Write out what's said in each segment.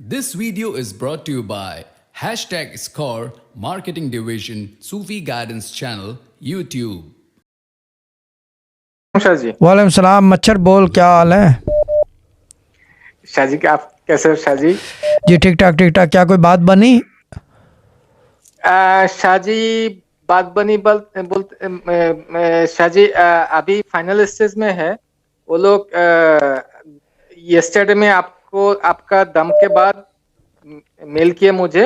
This video is brought to you by #Score Marketing Division Sufi Guidance Channel YouTube। Shah ji. वालेकुम सलाम। मच्छर बोल, क्या हाल है? शाह जी आप कैसे हो शाह जी? जी ठीक ठाक ठीक ठाक। क्या कोई बात बनी? शाह जी बात बनी शाह जी अभी फाइनल स्टेज में है वो लोग। यस्टरडे में आपको आपका दम के बाद मेल किए मुझे,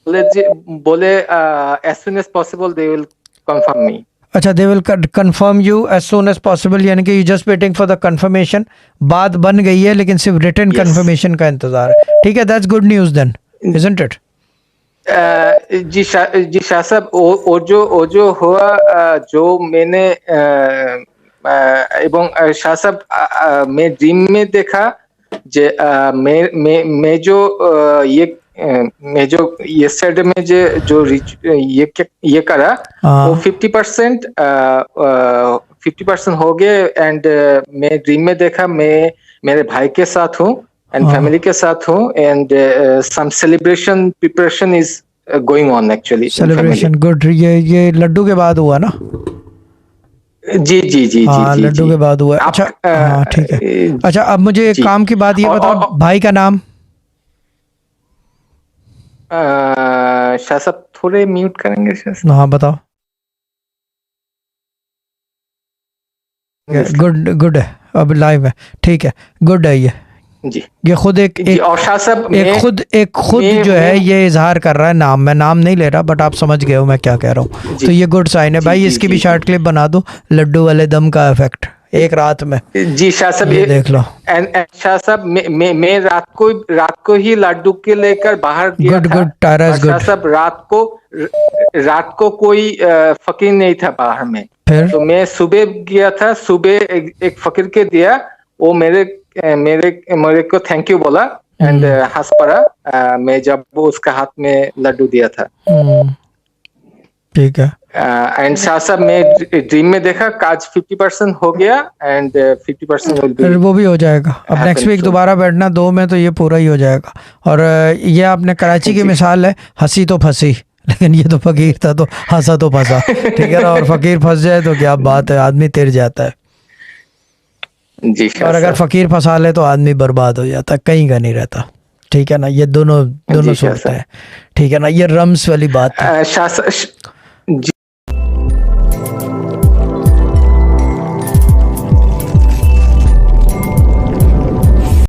बोले as soon as possible they will confirm me. अच्छा, they will confirm you as soon as possible, यानी कि you just waiting for the confirmation. बात बन गई है लेकिन सिर्फ रिटन कंफर्मेशन का इंतजार है। ठीक है, that's good news then, isn't it? जी शाह साहब, वो जो हुआ जो मैंने एवं शाह साहब मैं ड्रीम में देखा जे मैं जो यस्टरडे में जो ये करा वो 50% हो गए। एंड मैं ड्रीम में देखा मैं मेरे भाई के साथ हूँ एंड फैमिली के साथ हूँ and some celebration preparation is going on actually. Celebration good. ये लड्डू के बाद हुआ ना? जी जी जी हाँ, जी लड्डू के बाद हुआ। अच्छा हाँ ठीक है। अच्छा, अब मुझे एक काम की बात ये बताओ, भाई का नाम? शाह साहब थोड़े म्यूट करेंगे शाह साहब? हाँ बताओ। गुड है, अब लाइव है। ठीक है, गुड है। ये खुद एक और शाह साहब एक खुद जो है ये इजहार कर रहा है नाम। मैं नाम नहीं ले रहा बट आप समझ गए हो मैं क्या कह रहा हूँ। तो ये गुड साइन है भाई। इसकी भी शॉर्ट क्लिप बना दो, लड्डू वाले दम का इफेक्ट एक रात में। जी शाह साहब ये देख लो। शाह साहब मैं रात को ही लड्डू के लेकर बाहर गया था। Good tiara is good. Shah साहब रात को कोई फकीर नहीं था बाहर में। फिर तो मैं सुबह गया था, सुबह एक फकीर के दिया, वो मेरे को थैंक यू बोला एंड हंस पड़ा मैं जब वो उसका हाथ में लड्डू दिया था। ठीक है। एंड शाह साहब मैं ड्रीम में देखा काज 50% हो गया एंड 50% विल बी, वो भी हो जाएगा। अब नेक्स्ट वीक दोबारा बैठना 2 में तो ये पूरा ही हो जाएगा। और ये आपने कराची की मिसाल है, हंसी तो फंसी, लेकिन ये तो फकीर था तो हंसा तो फंसा। ठीक है ना? और फकीर फंस जाए तो क्या बात है, आदमी तिर जाता है। जी और अगर फकीर फंसा ले तो आदमी बर्बाद हो जाता है, कहीं का नहीं रहता। ठीक है ना? ये दोनों सूरत है। ठीक है ना? ये रम्स वाली बात है।